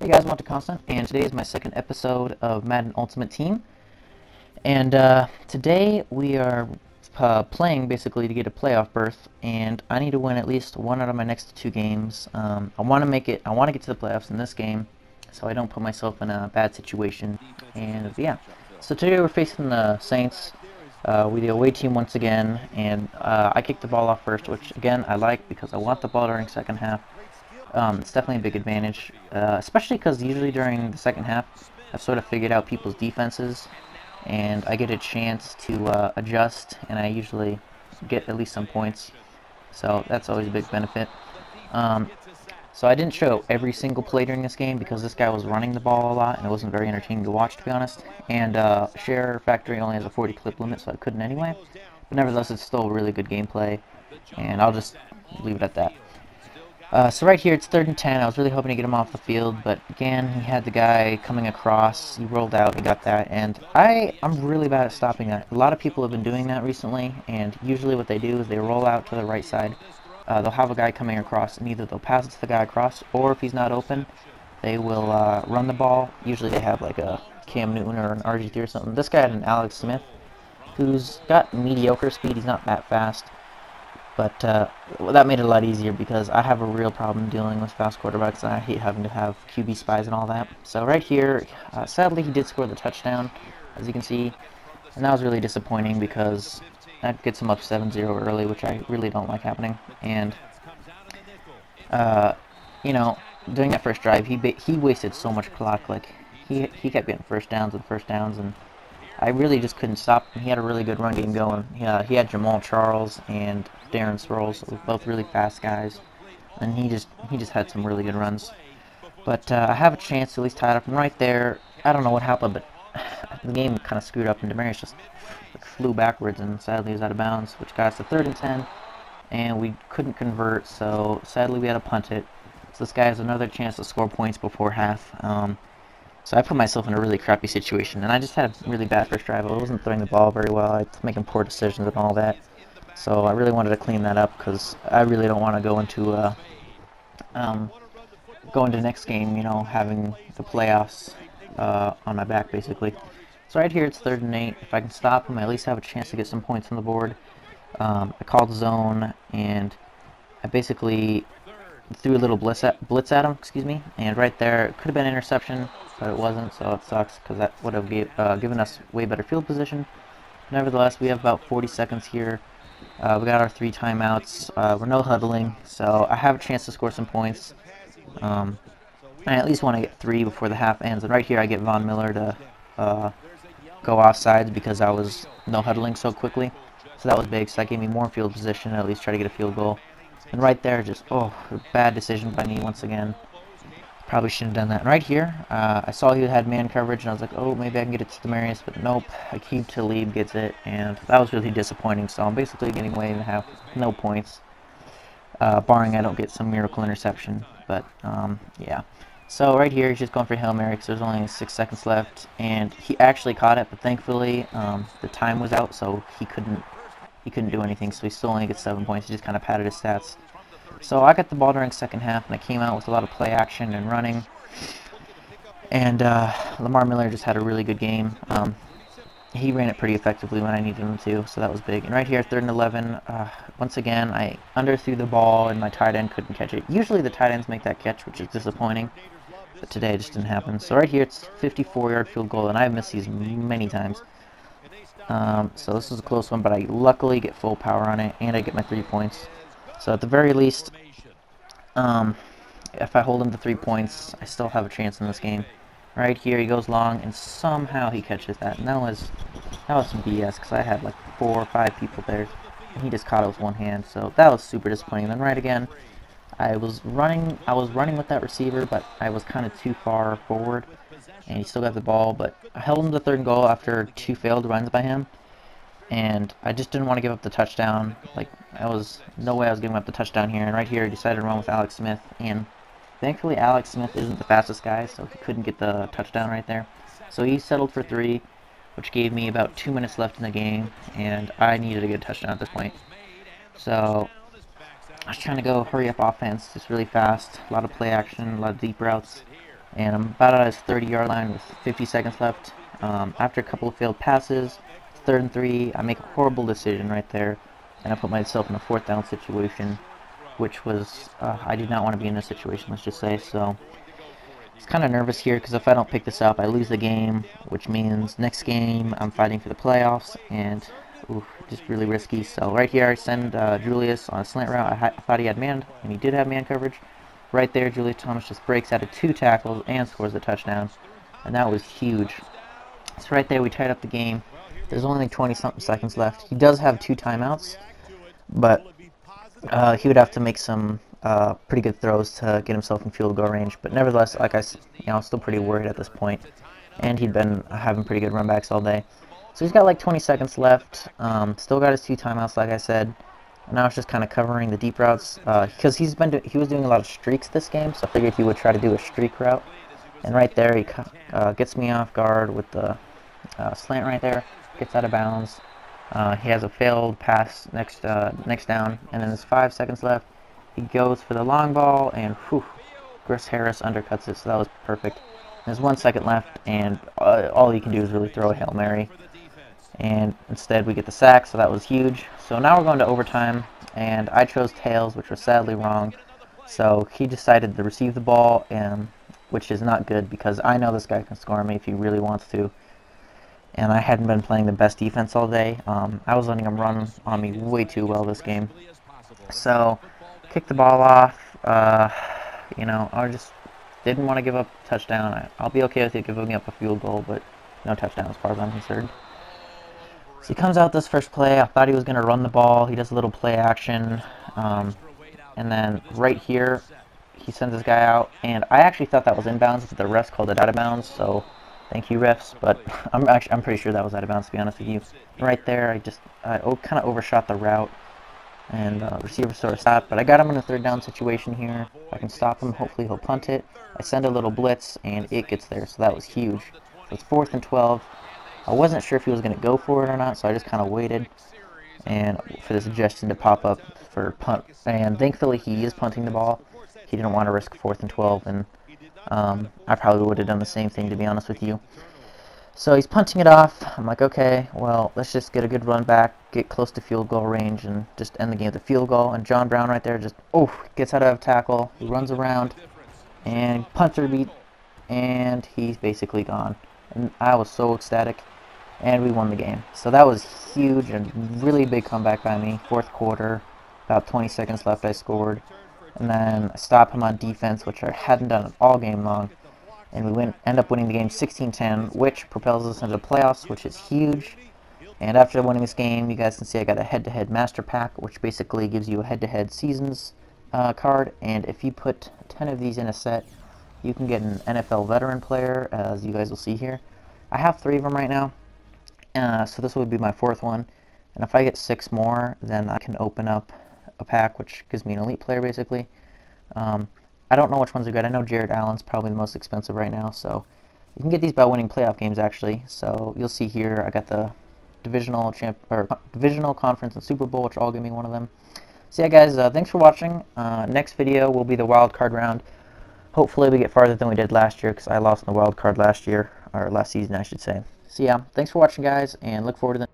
Hey guys, WantedConstant, and today is my second episode of Madden Ultimate Team. And today we are playing basically to get a playoff berth, and I need to win at least one out of my next two games. I want to get to the playoffs in this game, so I don't put myself in a bad situation. And yeah, so today we're facing the Saints. We the away team once again, and I kicked the ball off first, which again I like because I want the ball during second half. It's definitely a big advantage, especially because usually during the second half, I've sort of figured out people's defenses, and I get a chance to adjust, and I usually get at least some points, so that's always a big benefit. Um, so I didn't show every single play during this game because this guy was running the ball a lot, and it wasn't very entertaining to watch, to be honest. And Share Factory only has a 40 clip limit, so I couldn't anyway. But nevertheless, it's still really good gameplay, and I'll just leave it at that. So right here, it's 3rd and 10. I was really hoping to get him off the field, but again, he had the guy coming across. He rolled out, he got that, and I'm really bad at stopping that. A lot of people have been doing that recently, and usually what they do is they roll out to the right side. They'll have a guy coming across, and either they'll pass it to the guy across, or if he's not open, they will run the ball. Usually they have like a Cam Newton or an RG3 or something. This guy had an Alex Smith, who's got mediocre speed. He's not that fast. But well, that made it a lot easier because I have a real problem dealing with fast quarterbacks, and I hate having to have QB spies and all that. So right here, sadly he did score the touchdown, as you can see, and that was really disappointing because that gets him up 7-0 early, which I really don't like happening. And uh, you know, during that first drive, he wasted so much clock. Like he kept getting first downs, and I really just couldn't stop him. He had a really good run game going. He had Jamal Charles and Darren Sproles, both really fast guys, and he just had some really good runs. But I have a chance to at least tie it up. And right there, I don't know what happened, but the game kind of screwed up, and Demarius just flew backwards and sadly was out of bounds, which got us to 3rd and 10, and we couldn't convert, so sadly we had to punt it. So this guy has another chance to score points before half. So I put myself in a really crappy situation, and I just had a really bad first drive. I wasn't throwing the ball very well. I was making poor decisions and all that. So I really wanted to clean that up because I really don't want to go into next game, you know, having the playoffs on my back basically. So right here it's 3rd and 8. If I can stop him, I at least have a chance to get some points on the board. I called zone, and I basically threw a little blitz at him, excuse me, and right there it could have been an interception, but it wasn't, so it sucks because that would have given us way better field position. Nevertheless, we have about 40 seconds here. We got our 3 timeouts. We're no huddling, so I have a chance to score some points. I at least want to get 3 before the half ends, and right here I get Von Miller to go offsides because I was no huddling so quickly. So that was big, so that gave me more field position, at least try to get a field goal. And right there, just, a bad decision by me once again. Probably shouldn't have done that. And right here, I saw he had man coverage, and I was like, oh, maybe I can get it to Demarius, but nope. Akeem Talib gets it, and that was really disappointing. So I'm basically getting away and have no points, barring I don't get some miracle interception. But, yeah. So right here, he's just going for Hail Mary because there's only 6 seconds left, and he actually caught it, but thankfully the time was out, so he couldn't do anything, so he still only gets 7 points. He just kind of padded his stats. So I got the ball during second half, and I came out with a lot of play action and running. And Lamar Miller just had a really good game. He ran it pretty effectively when I needed him to, so that was big. And right here, 3rd and 11, once again, I underthrew the ball, and my tight end couldn't catch it. Usually the tight ends make that catch, which is disappointing, but today it just didn't happen. So right here, it's 54-yard field goal, and I've missed these many times. So this was a close one, but I luckily get full power on it, and I get my 3 points. So at the very least, if I hold him to 3 points, I still have a chance in this game. Right here, he goes long, and somehow he catches that. And that was some BS, because I had like 4 or 5 people there, and he just caught it with one hand. So that was super disappointing. And then right again, I was running with that receiver, but I was kind of too far forward, and he still got the ball. But I held him to 3rd and goal after 2 failed runs by him. And I just didn't want to give up the touchdown. Like, no way I was giving up the touchdown here. And right here, I decided to run with Alex Smith. And thankfully, Alex Smith isn't the fastest guy, so he couldn't get the touchdown right there. So he settled for 3, which gave me about 2 minutes left in the game. And I needed to get a touchdown at this point. So I was trying to go hurry up offense, just really fast. A lot of play action, a lot of deep routes. and I'm about at his 30-yard line with 50 seconds left. After a couple of failed passes, 3rd and 3, I make a horrible decision right there, and I put myself in a 4th down situation, which was, I did not want to be in this situation, let's just say. So it's kind of nervous here because if I don't pick this up, I lose the game, which means next game I'm fighting for the playoffs, and ooh, just really risky. So right here I send Julius on a slant route. I thought he had man, and he did have man coverage. Right there, Julius Thomas just breaks out of 2 tackles and scores a touchdown, and that was huge. So right there we tied up the game. There's only like 20-something seconds left. He does have 2 timeouts, but he would have to make some pretty good throws to get himself in field goal range. But nevertheless, like I was still pretty worried at this point, and he'd been having pretty good runbacks all day. So he's got like 20 seconds left. Still got his 2 timeouts, like I said. And now it's just kind of covering the deep routes because he was doing a lot of streaks this game, so I figured he would try to do a streak route. And right there, he gets me off guard with the slant right there, gets out of bounds. He has a failed pass next down, and then there's 5 seconds left. He goes for the long ball, and whew, Chris Harris undercuts it, so that was perfect. There's 1 second left, and all you can do is really throw a Hail Mary. And instead we get the sack, so that was huge. So now we're going to overtime, and I chose tails, which was sadly wrong. So he decided to receive the ball, which is not good because I know this guy can score me if he really wants to. And I hadn't been playing the best defense all day. I was letting him run on me way too well this game. So, kick the ball off. You know, I just didn't want to give up a touchdown. I'll be okay with it giving up a field goal, but no touchdown as far as I'm concerned. So he comes out this first play. I thought he was going to run the ball. He does a little play action. And then right here, he sends this guy out. And I actually thought that was inbounds, but the refs called it out of bounds. So thank you, refs. But I'm pretty sure that was out of bounds, to be honest with you. Right there, I kind of overshot the route. And receiver sort of stopped. But I got him in a 3rd down situation here. If I can stop him, hopefully he'll punt it. I send a little blitz, and it gets there. So that was huge. So it's 4th and 12. I wasn't sure if he was going to go for it or not, so I just kind of waited and for the suggestion to pop up for punt. And thankfully, he is punting the ball. He didn't want to risk 4th and 12, and I probably would have done the same thing, to be honest with you. So he's punting it off. I'm like, okay, well, let's just get a good run back, get close to field goal range, and just end the game with a field goal. And John Brown right there just, gets out of a tackle. He runs around, and punter beat, and he's basically gone. And I was so ecstatic. And we won the game. So that was huge and really big comeback by me. 4th quarter, about 20 seconds left, I scored. And then I stopped him on defense, which I hadn't done all game long. And we end up winning the game 16-10, which propels us into the playoffs, which is huge. And after winning this game, you guys can see I got a head-to-head master pack, which basically gives you a head-to-head seasons card. And if you put 10 of these in a set, you can get an NFL veteran player, as you guys will see here. I have 3 of them right now. So this would be my 4th one, and if I get 6 more, then I can open up a pack, which gives me an elite player, basically. I don't know which ones are good. I know Jared Allen's probably the most expensive right now, so you can get these by winning playoff games, actually. So you'll see here, I got the divisional conference and Super Bowl, which all give me one of them. So yeah, guys, thanks for watching. Next video will be the wild card round. Hopefully we get farther than we did last year, because I lost in the wild card last year, or last season, I should say. So yeah, thanks for watching, guys, and look forward to the